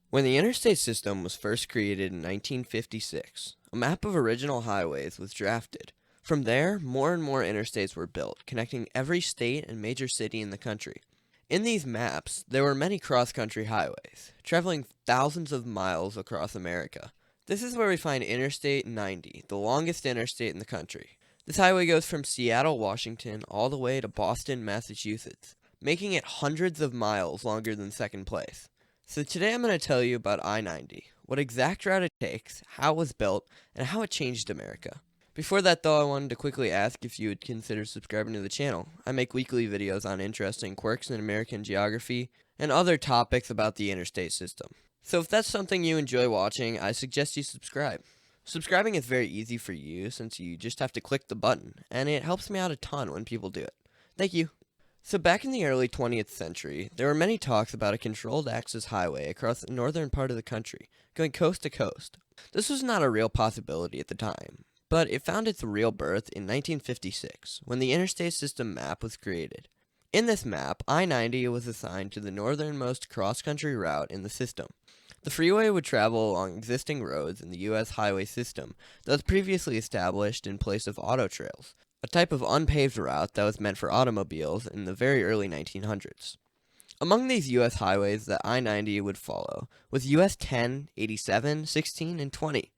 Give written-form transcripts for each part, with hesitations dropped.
When the interstate system was first created in 1956, a map of original highways was drafted. From there, more and more interstates were built, connecting every state and major city in the country. In these maps, there were many cross-country highways, traveling thousands of miles across America. This is where we find Interstate 90, the longest interstate in the country. This highway goes from Seattle, Washington, all the way to Boston, Massachusetts, making it hundreds of miles longer than second place. So today I'm going to tell you about I-90, what exact route it takes, how it was built, and how it changed America. Before that though, I wanted to quickly ask if you would consider subscribing to the channel. I make weekly videos on interesting quirks in American geography and other topics about the interstate system. So if that's something you enjoy watching, I suggest you subscribe. Subscribing is very easy for you since you just have to click the button, and it helps me out a ton when people do it. Thank you. So back in the early 20th century, there were many talks about a controlled access highway across the northern part of the country, going coast to coast. This was not a real possibility at the time, but it found its real birth in 1956, when the Interstate System Map was created. In this map, I-90 was assigned to the northernmost cross-country route in the system. The freeway would travel along existing roads in the U.S. highway system that was previously established in place of auto trails, a type of unpaved route that was meant for automobiles in the very early 1900s. Among these U.S. highways that I-90 would follow was US 10, 87, 16, and 20.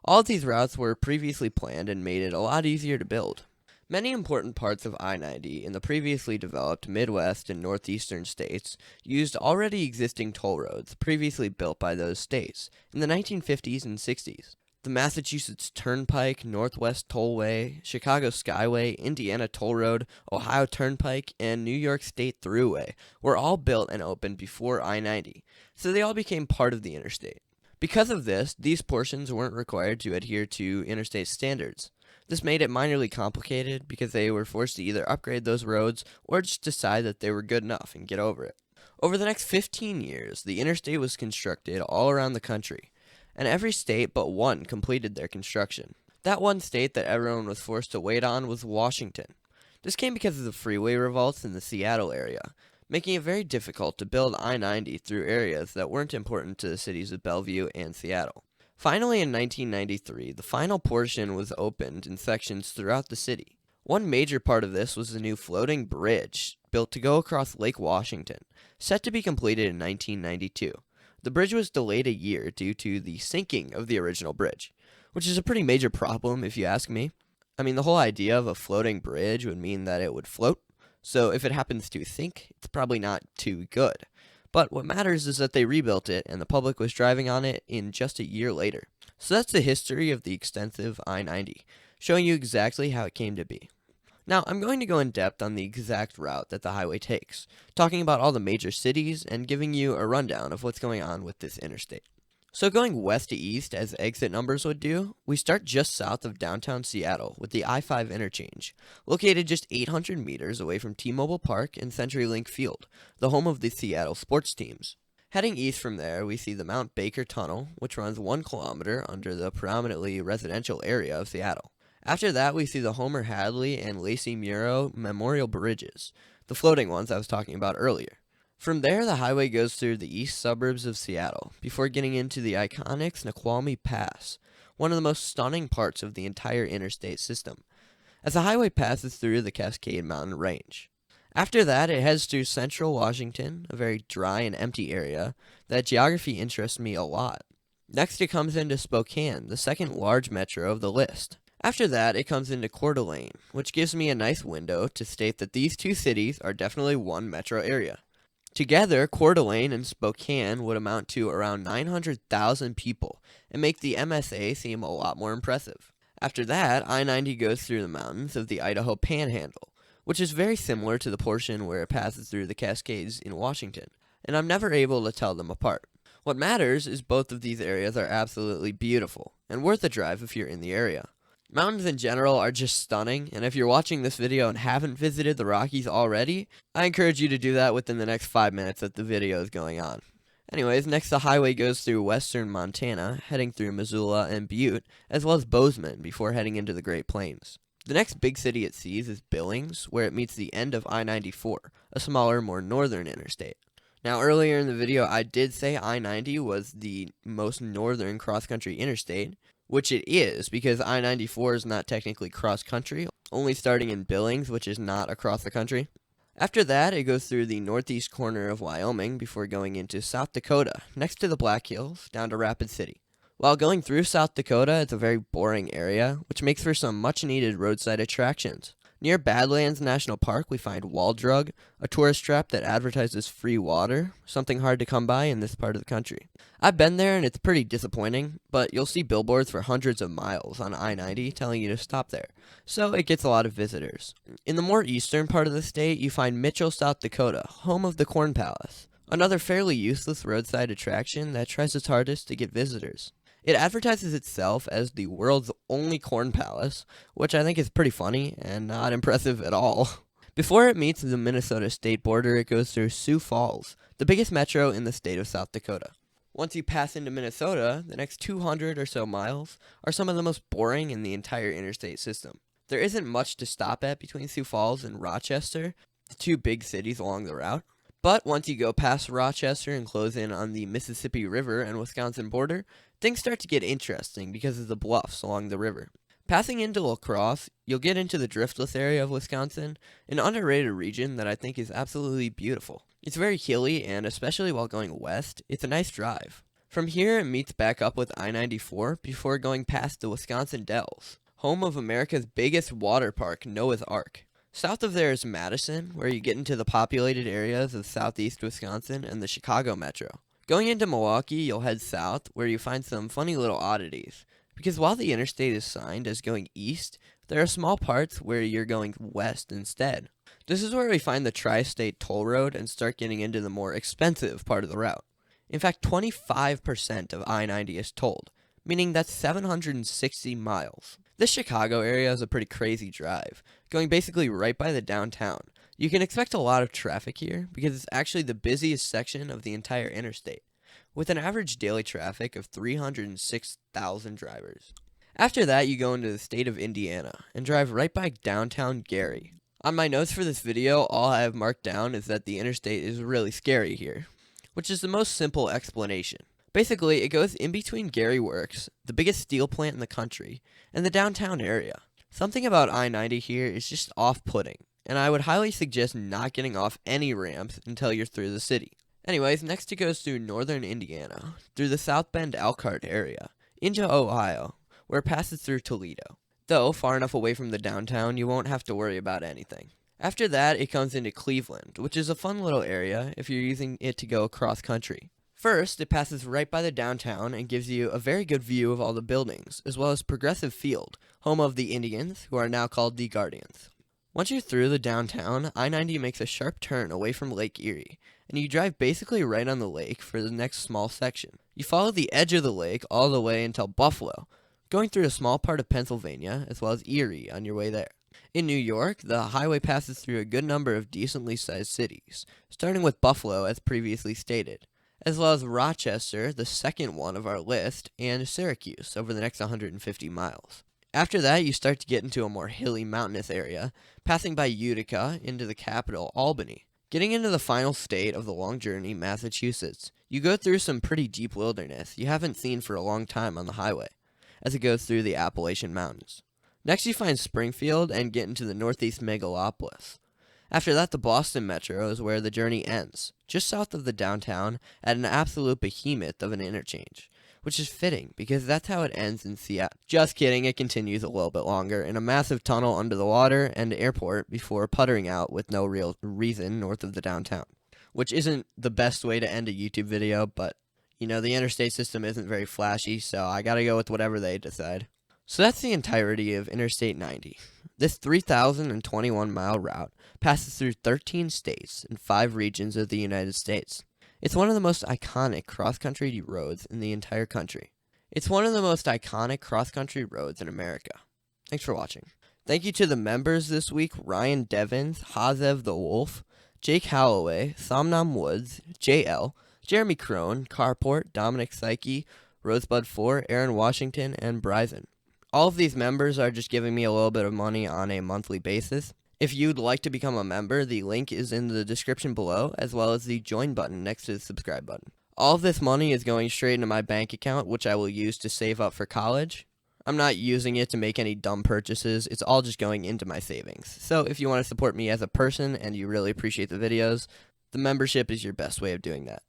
All of these routes were previously planned and made it a lot easier to build. Many important parts of I-90 in the previously developed Midwest and Northeastern states used already existing toll roads previously built by those states in the 1950s and 60s. The Massachusetts Turnpike, Northwest Tollway, Chicago Skyway, Indiana Toll Road, Ohio Turnpike, and New York State Thruway were all built and opened before I-90, so they all became part of the interstate. Because of this, these portions weren't required to adhere to interstate standards. This made it minorly complicated because they were forced to either upgrade those roads or just decide that they were good enough and get over it. Over the next 15 years, the interstate was constructed all around the country, and every state but one completed their construction. That one state that everyone was forced to wait on was Washington. This came because of the freeway revolts in the Seattle area, making it very difficult to build I-90 through areas that weren't important to the cities of Bellevue and Seattle. Finally, in 1993, the final portion was opened in sections throughout the city. One major part of this was the new floating bridge built to go across Lake Washington, set to be completed in 1992. The bridge was delayed a year due to the sinking of the original bridge, which is a pretty major problem if you ask me. I mean, the whole idea of a floating bridge would mean that it would float, so if it happens to sink, it's probably not too good. But what matters is that they rebuilt it and the public was driving on it in just a year later. So that's the history of the extensive I-90, showing you exactly how it came to be. Now, I'm going to go in depth on the exact route that the highway takes, talking about all the major cities and giving you a rundown of what's going on with this interstate. So going west to east, as exit numbers would do, we start just south of downtown Seattle with the I-5 interchange, located just 800 meters away from T-Mobile Park and CenturyLink Field, the home of the Seattle sports teams. Heading east from there, we see the Mount Baker Tunnel, which runs 1 kilometer under the predominantly residential area of Seattle. After that, we see the Homer Hadley and Lacey Muro Memorial Bridges, the floating ones I was talking about earlier. From there, the highway goes through the east suburbs of Seattle, before getting into the iconic Snoqualmie Pass, one of the most stunning parts of the entire interstate system, as the highway passes through the Cascade Mountain Range. After that, it heads through central Washington, a very dry and empty area that geography interests me a lot. Next, it comes into Spokane, the second large metro of the list. After that, it comes into Coeur d'Alene, which gives me a nice window to state that these two cities are definitely one metro area. Together, Coeur d'Alene and Spokane would amount to around 900,000 people and make the MSA seem a lot more impressive. After that, I-90 goes through the mountains of the Idaho Panhandle, which is very similar to the portion where it passes through the Cascades in Washington, and I'm never able to tell them apart. What matters is both of these areas are absolutely beautiful and worth a drive if you're in the area. Mountains in general are just stunning, and if you're watching this video and haven't visited the Rockies already, I encourage you to do that within the next 5 minutes that the video is going on. Anyways, next the highway goes through western Montana, heading through Missoula and Butte, as well as Bozeman before heading into the Great Plains. The next big city it sees is Billings, where it meets the end of I-94, a smaller, more northern interstate. Now, earlier in the video, I did say I-90 was the most northern cross-country interstate, which it is because I-94 is not technically cross-country, only starting in Billings, which is not across the country. After that, it goes through the northeast corner of Wyoming before going into South Dakota, next to the Black Hills, down to Rapid City. While going through South Dakota, it's a very boring area, which makes for some much-needed roadside attractions. Near Badlands National Park, we find Wall Drug, a tourist trap that advertises free water, something hard to come by in this part of the country. I've been there and it's pretty disappointing, but you'll see billboards for hundreds of miles on I-90 telling you to stop there, so it gets a lot of visitors. In the more eastern part of the state, you find Mitchell, South Dakota, home of the Corn Palace, another fairly useless roadside attraction that tries its hardest to get visitors. It advertises itself as the world's only corn palace, which I think is pretty funny and not impressive at all. Before it meets the Minnesota state border, it goes through Sioux Falls, the biggest metro in the state of South Dakota. Once you pass into Minnesota, the next 200 or so miles are some of the most boring in the entire interstate system. There isn't much to stop at between Sioux Falls and Rochester, the two big cities along the route. But once you go past Rochester and close in on the Mississippi River and Wisconsin border, things start to get interesting because of the bluffs along the river. Passing into La Crosse, you'll get into the driftless area of Wisconsin, an underrated region that I think is absolutely beautiful. It's very hilly, and especially while going west, it's a nice drive. From here, it meets back up with I-94 before going past the Wisconsin Dells, home of America's biggest water park, Noah's Ark. South of there is Madison, where you get into the populated areas of southeast Wisconsin and the Chicago metro. Going into Milwaukee, you'll head south, where you find some funny little oddities. Because while the interstate is signed as going east, there are small parts where you're going west instead. This is where we find the Tri-State Toll Road and start getting into the more expensive part of the route. In fact, 25% of I-90 is tolled, meaning that's 760 miles. This Chicago area is a pretty crazy drive, going basically right by the downtown. You can expect a lot of traffic here because it's actually the busiest section of the entire interstate, with an average daily traffic of 306,000 drivers. After that, you go into the state of Indiana and drive right by downtown Gary. On my notes for this video, all I have marked down is that the interstate is really scary here, which is the most simple explanation. Basically, it goes in between Gary Works, the biggest steel plant in the country, and the downtown area. Something about I-90 here is just off-putting, and I would highly suggest not getting off any ramps until you're through the city. Anyways, next it goes through northern Indiana, through the South Bend Elkhart area, into Ohio, where it passes through Toledo. Though, far enough away from the downtown, you won't have to worry about anything. After that, it comes into Cleveland, which is a fun little area if you're using it to go cross-country. First, it passes right by the downtown and gives you a very good view of all the buildings, as well as Progressive Field, home of the Indians, who are now called the Guardians. Once you're through the downtown, I-90 makes a sharp turn away from Lake Erie, and you drive basically right on the lake for the next small section. You follow the edge of the lake all the way until Buffalo, going through a small part of Pennsylvania, as well as Erie on your way there. In New York, the highway passes through a good number of decently sized cities, starting with Buffalo as previously stated, as well as Rochester, the second one of our list, and Syracuse over the next 150 miles. After that, you start to get into a more hilly mountainous area, passing by Utica into the capital, Albany. Getting into the final state of the long journey, Massachusetts, you go through some pretty deep wilderness you haven't seen for a long time on the highway, as it goes through the Appalachian Mountains. Next, you find Springfield and get into the northeast megalopolis. After that, the Boston Metro is where the journey ends, just south of the downtown at an absolute behemoth of an interchange, which is fitting because that's how it ends in Seattle. Just kidding, it continues a little bit longer in a massive tunnel under the water and airport before puttering out with no real reason north of the downtown, which isn't the best way to end a YouTube video, but you know, the interstate system isn't very flashy, so I gotta go with whatever they decide. So that's the entirety of Interstate 90. This 3,021-mile route passes through 13 states and 5 regions of the United States. It's one of the most iconic cross-country roads in the entire country. It's one of the most iconic cross-country roads in America. Thanks for watching. Thank you to the members this week: Ryan Devins, Hazev the Wolf, Jake Holloway, Somnam Woods, JL, Jeremy Crone, Carport, Dominic Psyche, Rosebud 4, Aaron Washington, and Bryson. All of these members are just giving me a little bit of money on a monthly basis. If you'd like to become a member, the link is in the description below, as well as the join button next to the subscribe button. All of this money is going straight into my bank account, which I will use to save up for college. I'm not using it to make any dumb purchases. It's all just going into my savings. So if you want to support me as a person and you really appreciate the videos, the membership is your best way of doing that.